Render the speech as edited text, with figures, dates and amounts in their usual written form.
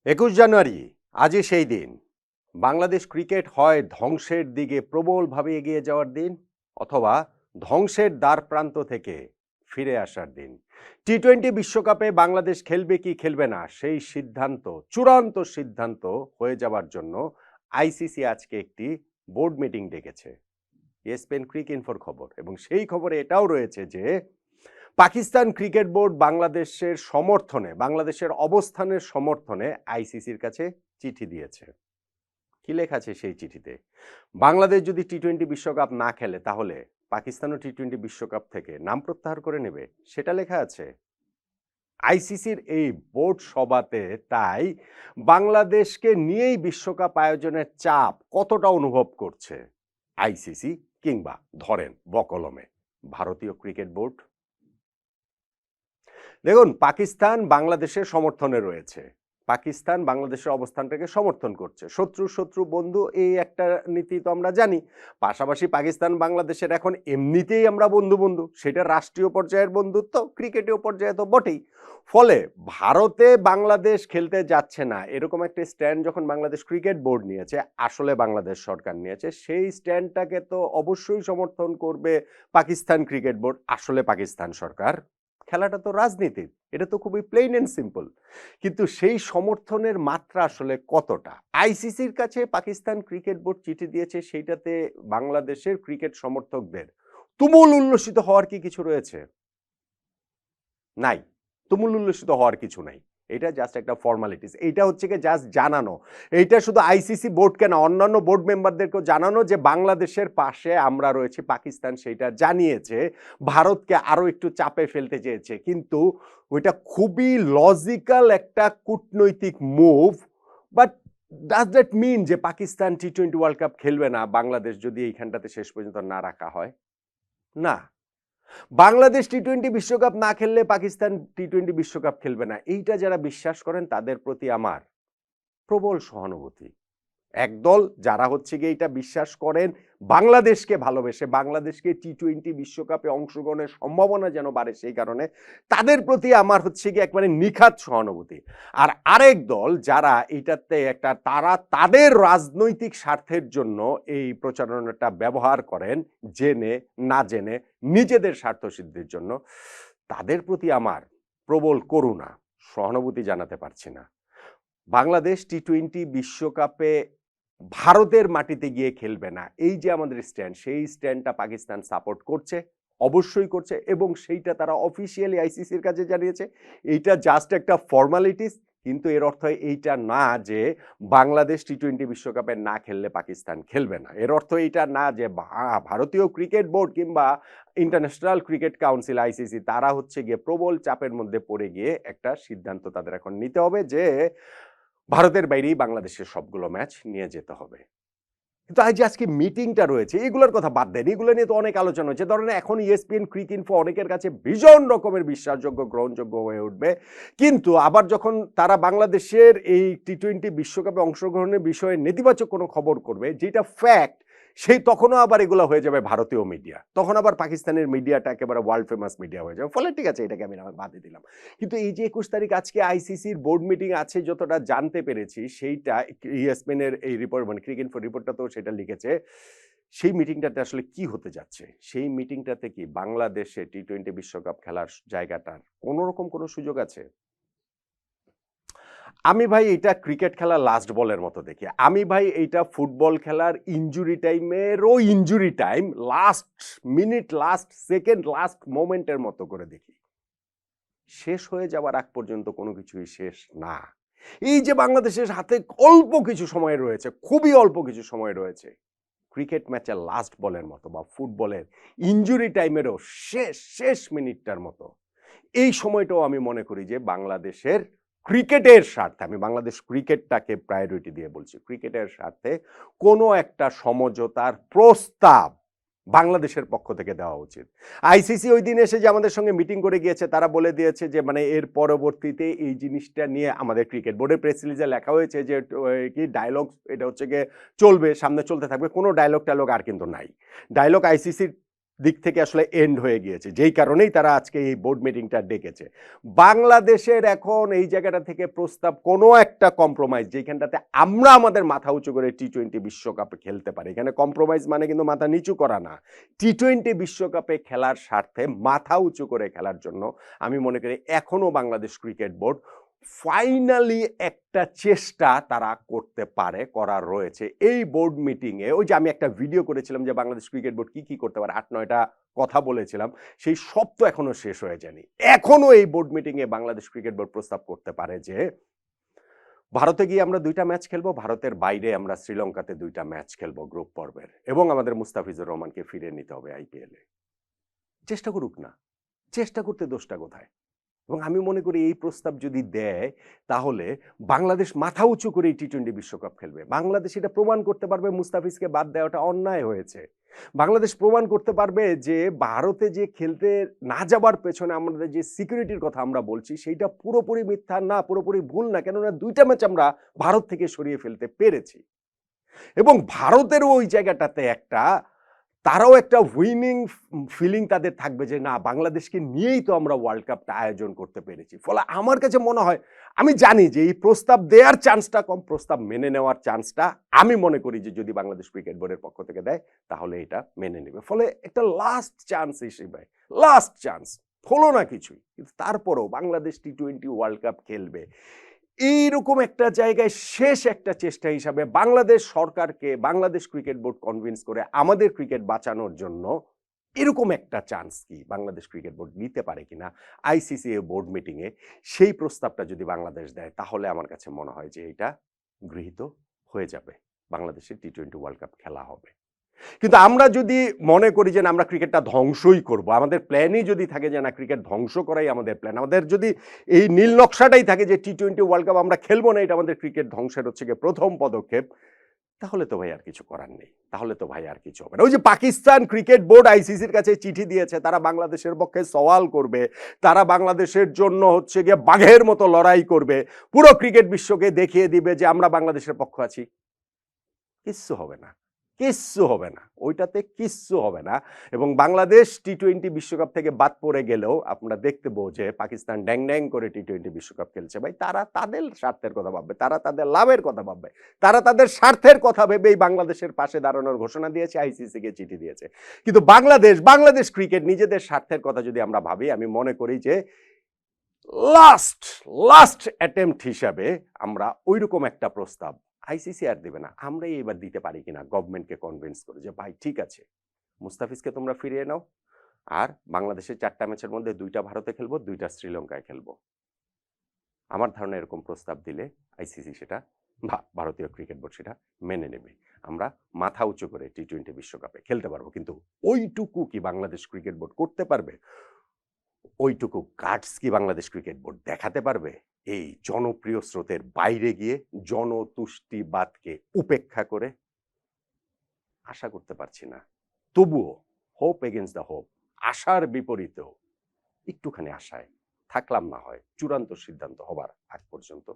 21 জানুয়ারি আজই সেই দিন বাংলাদেশ ক্রিকেট হয় ধ্বংসের দিকে প্রবলভাবে এগিয়ে যাওয়ার দিন অথবা ধ্বংসের দ্বার প্রান্ত থেকে ফিরে আসার দিন। টি-20 বিশ্বকাপে বাংলাদেশ খেলবে কি খেলবে না সেই সিদ্ধান্ত চূড়ান্ত সিদ্ধান্ত হয়ে যাওয়ার জন্য আইসিসি আজকে একটি বোর্ড মিটিং ডেকেছে। ESPN ক্রিক ইনফোর খবর, এবং সেই খবরে এটাও রয়েছে যে পাকিস্তান ক্রিকেট বোর্ড বাংলাদেশের সমর্থনে, বাংলাদেশের অবস্থানের সমর্থনে আইসিসির কাছে চিঠি দিয়েছে। কি লেখা আছে সেই চিঠিতে? বাংলাদেশ যদি টি-20 বিশ্বকাপ না খেলে তাহলে পাকিস্তানও টি-20 বিশ্বকাপ থেকে নাম প্রত্যাহার করে নেবে, সেটা লেখা আছে আইসিসির এই বোর্ড সভাতে। তাই বাংলাদেশকে নিয়েই বিশ্বকাপ আয়োজনের চাপ কতটা অনুভব করছে আইসিসি কিংবা ধরেন বকলমে ভারতীয় ক্রিকেট বোর্ড। দেখুন, পাকিস্তান বাংলাদেশের সমর্থনে রয়েছে, পাকিস্তান বাংলাদেশের অবস্থানটাকে সমর্থন করছে। শত্রু শত্রু বন্ধু এই একটা নীতি তো আমরা জানি। পাশাপাশি পাকিস্তান বাংলাদেশের এখন এমনিতেই আমরা বন্ধু বন্ধু, সেটা রাষ্ট্রীয় পর্যায়ের বন্ধুত্ব, ক্রিকেটীয় পর্যায়ে তো বটেই। ফলে ভারতে বাংলাদেশ খেলতে যাচ্ছে না এরকম একটা স্ট্যান্ড যখন বাংলাদেশ ক্রিকেট বোর্ড নিয়েছে, আসলে বাংলাদেশ সরকার নিয়েছে, সেই স্ট্যান্ডটাকে তো অবশ্যই সমর্থন করবে পাকিস্তান ক্রিকেট বোর্ড। আসলে পাকিস্তান সরকার, খেলাটা তো রাজনীতি, এটা তো খুবই প্লেন এন্ড সিম্পল। কিন্তু সেই সমর্থনের মাত্রা আসলে কতটা? আইসিসির কাছে পাকিস্তান ক্রিকেট বোর্ড চিঠি দিয়েছে, সেইটাতে বাংলাদেশের ক্রিকেট সমর্থকদের তুমুল উল্লসিত হওয়ার কি কিছু রয়েছে? নাই, তুমুল উল্লসিত হওয়ার কিছু নাই। এটা জাস্ট একটা ফর্মালিটিস, এইটা হচ্ছে কি জাস্ট জানানো। এইটা শুধু আইসিসি বোর্ডকে না, অন্যান্য বোর্ড মেম্বারদেরকেও জানানো যে বাংলাদেশের পাশে আমরা রয়েছি। পাকিস্তান সেইটা জানিয়েছে, ভারতকে আরো একটু চাপে ফেলতে চেয়েছে, কিন্তু ওইটা খুবই লজিক্যাল একটা কূটনৈতিক move. But does that mean যে পাকিস্তান টি-20 ওয়ার্ল্ড কাপ খেলবে না বাংলাদেশ যদি এইখানটাতে শেষ পর্যন্ত না রাখা হয়? না, বাংলাদেশ টি-20 বিশ্বকাপ না খেললে পাকিস্তান টি-20 বিশ্বকাপ খেলবে না, এইটা যারা বিশ্বাস করেন তাদের প্রতি আমার প্রবল সহানুভূতি। একদল যারা হচ্ছে গিয়ে এটা বিশ্বাস করেন বাংলাদেশকে ভালোবেসে, বাংলাদেশকে টি-20 বিশ্বকাপে অংশগ্রহণের সম্ভাবনা যেন বাড়ে সেই কারণে, তাদের প্রতি আমার হচ্ছে গিয়ে একবারে নিখাত সহানুভূতি। আর আরেক দল যারা এইটাতে একটা, তারা তাদের রাজনৈতিক স্বার্থের জন্য এই প্রচারণাটা ব্যবহার করেন, জেনে না জেনে নিজেদের স্বার্থ সিদ্ধির জন্য, তাদের প্রতি আমার প্রবল করুণা, সহানুভূতি জানাতে পারছি না। বাংলাদেশ টি-20 বিশ্বকাপে ভারতের মাটিতে গিয়ে খেলবে না, এই যে আমাদের স্ট্যান্ড, সেই স্ট্যান্ডটা পাকিস্তান সাপোর্ট করছে, অবশ্যই করছে, এবং সেইটা তারা অফিসিয়ালি আইসিসির কাছে জানিয়েছে। এইটা জাস্ট একটা ফর্মালিটিস, কিন্তু এর অর্থ এইটা না যে বাংলাদেশ টি-20 বিশ্বকাপে না খেললে পাকিস্তান খেলবে না। এর অর্থ এইটা না যে ভারতীয় ক্রিকেট বোর্ড কিংবা ইন্টারন্যাশনাল ক্রিকেট কাউন্সিল আইসিসি তারা হচ্ছে গিয়ে প্রবল চাপের মধ্যে পড়ে গিয়ে একটা সিদ্ধান্ত তাদের এখন নিতে হবে যে ভারতের বাইরেই বাংলাদেশের সবগুলো ম্যাচ নিয়ে যেতে হবে। কিন্তু আজকে মিটিংটা রয়েছে, এগুলোর কথা বাদ দেন, এগুলো নিয়ে তো অনেক আলোচনা হচ্ছে। ধরেন এখন ESPN ক্রিক ইনফো অনেকের কাছে ভীষণ রকমের বিশ্বাসযোগ্য, গ্রহণযোগ্য হয়ে উঠবে, কিন্তু আবার যখন তারা বাংলাদেশের এই টি-20 বিশ্বকাপে অংশগ্রহণের বিষয়ে নেতিবাচক কোনো খবর করবে যেটা ফ্যাক্ট, সেই তখনও আবার এগুলো হয়ে যাবে ভারতীয় মিডিয়া, তখন আবার পাকিস্তানের মিডিয়াটা একেবারে ওয়ার্ল্ড ফেমাস মিডিয়া হয়ে যাবে। ফলে ঠিক আছে, এটাকে আমি বাদে দিলাম। কিন্তু এই যে 21 তারিখ আজকে আইসিসির বোর্ড মিটিং আছে, যতটা জানতে পেরেছি সেইটা ESPN এর এই রিপোর্ট, মানে ক্রিক ইনফো রিপোর্টটা তো সেটা লিখেছে, সেই মিটিংটাতে আসলে কি হতে যাচ্ছে, সেই মিটিংটাতে কি বাংলাদেশে টি-20 বিশ্বকাপ খেলার জায়গাটার কোনো রকম কোনো সুযোগ আছে? আমি ভাই এটা ক্রিকেট খেলার লাস্ট বলের মতো দেখি। আমি ভাই এইটা ফুটবল খেলার ইনজুরি টাইমেরও injury time, last minute, last second, last মোমেন্টের মতো করে দেখি। শেষ হয়ে যাওয়ার আগ পর্যন্ত কোনো কিছুই শেষ না। এই যে বাংলাদেশের হাতে অল্প কিছু সময় রয়েছে, খুবই অল্প কিছু সময় রয়েছে, ক্রিকেট ম্যাচের লাস্ট বলের মতো বা ফুটবলের ইনজুরি টাইমেরও শেষ মিনিটটার মতো, এই সময়টাও আমি মনে করি যে বাংলাদেশের ক্রিকেটের স্বার্থে, আমি বাংলাদেশ ক্রিকেটটাকে প্রায়োরিটি দিয়ে বলছি, ক্রিকেটের স্বার্থে কোনো একটা সমঝোতার প্রস্তাব বাংলাদেশের পক্ষ থেকে দেওয়া উচিত। আইসিসি ওই দিন এসে যে আমাদের সঙ্গে মিটিং করে গিয়েছে, তারা বলে দিয়েছে যে মানে এর পরবর্তীতে এই জিনিসটা নিয়ে আমাদের ক্রিকেট বোর্ডের প্রেস রিলিজে লেখা হয়েছে যে কি ডায়লগ, এটা হচ্ছে গিয়ে চলবে, সামনে চলতে থাকবে, কোনো ডায়লগ টায়লগ আর কিন্তু নাই। ডায়লগ আইসিসির দিক থেকে আসলে এন্ড হয়ে গিয়েছে, যেই কারণেই তারা আজকে এই বোর্ড মিটিংটা ডেকেছে। বাংলাদেশের এখন এই জায়গাটা থেকে প্রস্তাব কোনো একটা কম্প্রোমাইজ, যেখানটাতে আমরা আমাদের মাথা উঁচু করে টি-20 বিশ্বকাপে খেলতে পারি। এখানে কম্প্রোমাইজ মানে কিন্তু মাথা নিচু করা না। টি-20 বিশ্বকাপে খেলার স্বার্থে মাথা উঁচু করে খেলার জন্য আমি মনে করি এখনো বাংলাদেশ ক্রিকেট বোর্ড ফাইনালি একটা চেষ্টা তারা করতে পারে, করার রয়েছে। এই বোর্ড মিটিংয়ে ওই যে আমি একটা ভিডিও করেছিলাম যে বাংলাদেশ ক্রিকেট বোর্ড কি করতে পারে, ৮-৯টা কথা বলেছিলাম, সেই সব তো এখনো শেষ হয়ে যায়নি। এখনো এই বোর্ড মিটিংয়ে বাংলাদেশ ক্রিকেট বোর্ড প্রস্তাব করতে পারে যে ভারতে গিয়ে আমরা 2টা ম্যাচ খেলবো, ভারতের বাইরে আমরা শ্রীলঙ্কাতে 2টা ম্যাচ খেলবো গ্রুপ পর্বের, এবং আমাদের মুস্তাফিজুর রহমানকে ফিরিয়ে নিতে হবে আইপিএলে। চেষ্টা করুক না, চেষ্টা করতে দোষটা কোথায়? এবং আমি মনে করি এই প্রস্তাব যদি দেয় তাহলে বাংলাদেশ মাথা উঁচু করে টি-20 বিশ্বকাপ খেলবে। বাংলাদেশ এটা প্রমাণ করতে পারবে মুস্তাফিজকে বাদ দেওয়াটা অন্যায় হয়েছে। বাংলাদেশ প্রমাণ করতে পারবে যে ভারতে যে খেলতে না যাবার পেছনে আমাদের যে সিকিউরিটির কথা আমরা বলছি সেইটা পুরোপুরি মিথ্যা না, পুরোপুরি ভুল না, কেননা 2টা ম্যাচ আমরা ভারত থেকে সরিয়ে ফেলতে পেরেছি। এবং ভারতেরও ওই জায়গাটাতে তারাও একটা উইনিং ফিলিং তাদের থাকবে যে না, বাংলাদেশকে নিয়েই তো আমরা ওয়ার্ল্ড কাপটা আয়োজন করতে পেরেছি। ফলে আমার কাছে মনে হয়, আমি জানি যে এই প্রস্তাব দেওয়ার চান্সটা কম, প্রস্তাব মেনে নেওয়ার চান্সটা আমি মনে করি যে যদি বাংলাদেশ ক্রিকেট বোর্ডের পক্ষ থেকে দেয় তাহলে এটা মেনে নেবে। ফলে একটা লাস্ট চান্স হিসেবে, লাস্ট চান্স হলো না কিছুই, কিন্তু তারপরও বাংলাদেশ টি-20 ওয়ার্ল্ড কাপ খেলবে এইরকম একটা জায়গায় শেষ একটা চেষ্টা হিসাবে বাংলাদেশ সরকারকে বাংলাদেশ ক্রিকেট বোর্ড কনভিন্স করে আমাদের ক্রিকেট বাঁচানোর জন্য এরকম একটা চান্স কি বাংলাদেশ ক্রিকেট বোর্ড নিতে পারে কিনা আইসিসি বোর্ড মিটিংয়ে, সেই প্রস্তাবটা যদি বাংলাদেশ দেয় তাহলে আমার কাছে মনে হয় যে এটা গৃহীত হয়ে যাবে, বাংলাদেশের টি-20 ওয়ার্ল্ড কাপ খেলা হবে। কিন্তু আমরা যদি মনে করি যে না, আমরা ক্রিকেটটা ধ্বংসই করব, আমাদের প্ল্যানই যদি থাকে যে না ক্রিকেট ধ্বংস করাই আমাদের প্ল্যান, আমাদের যদি এই নীল নকশাটাই থাকে যে টি-20 ওয়ার্ল্ড কাপ আমরা খেলবো না, এটা আমাদের ক্রিকেট ধ্বংসের হচ্ছে গিয়ে প্রথম পদক্ষেপ, তাহলে তো ভাই আর কিছু করার নেই, তাহলে তো ভাই আর কিছু হবে না। ওই যে পাকিস্তান ক্রিকেট বোর্ড আইসিসির কাছে চিঠি দিয়েছে, তারা বাংলাদেশের পক্ষে সওয়াল করবে, তারা বাংলাদেশের জন্য হচ্ছে গিয়ে বাঘের মতো লড়াই করবে, পুরো ক্রিকেট বিশ্বকে দেখিয়ে দিবে যে আমরা বাংলাদেশের পক্ষ আছি। কিচ্ছু হবে না, কিচ্ছু হবে না, ওইটাতে কিচ্ছু হবে না। এবং বাংলাদেশ টি-20 বিশ্বকাপ থেকে বাদ পড়ে গেলেও আমরা দেখতে পাবো যে পাকিস্তান ড্যাং ড্যাং করে টি-20 বিশ্বকাপ খেলছে। ভাই তারা তাদের স্বার্থের কথা ভাববে, তারা তাদের লাভের কথা ভাববে, তারা তাদের স্বার্থের কথা ভেবেই বাংলাদেশের পাশে দাঁড়ানোর ঘোষণা দিয়েছে, আইসিসিকে চিঠি দিয়েছে। কিন্তু বাংলাদেশ ক্রিকেট নিজেদের স্বার্থের কথা যদি আমরা ভাবি, আমি মনে করি যে লাস্ট অ্যাটেম্পট হিসাবে আমরা ওইরকম একটা প্রস্তাব আইসিসি আর দেবে না, আমরাই এবার দিতে পারি কিনা গভর্নমেন্টকে কনভিন্স করে যে ভাই ঠিক আছে, মুস্তাফিজকে তোমরা ফিরিয়ে নাও, আর বাংলাদেশের 4টা ম্যাচের মধ্যে 2টা ভারতে খেলবো, 2টা শ্রীলঙ্কায় খেলবো। আমার ধারণা এরকম প্রস্তাব দিলে আইসিসি সেটা বা ভারতীয় ক্রিকেট বোর্ড সেটা মেনে নেবে, আমরা মাথা উঁচু করে টি-20 বিশ্বকাপে খেলতে পারবো। কিন্তু ওইটুকু কি বাংলাদেশ ক্রিকেট বোর্ড করতে পারবে? ওইটুকু গাটস কি বাংলাদেশ ক্রিকেট বোর্ড দেখাতে পারবে এই জনপ্রিয় স্রোতের বাইরে গিয়ে, জনতুষ্টিবাদকে উপেক্ষা করে? আশা করতে পারছি না। তবুও হোপ এগেইনস্ট দ্য হোপ, আশার বিপরীতেও একটুখানি আশায় থাকলাম না হয় চূড়ান্ত সিদ্ধান্ত হবার আগ পর্যন্ত।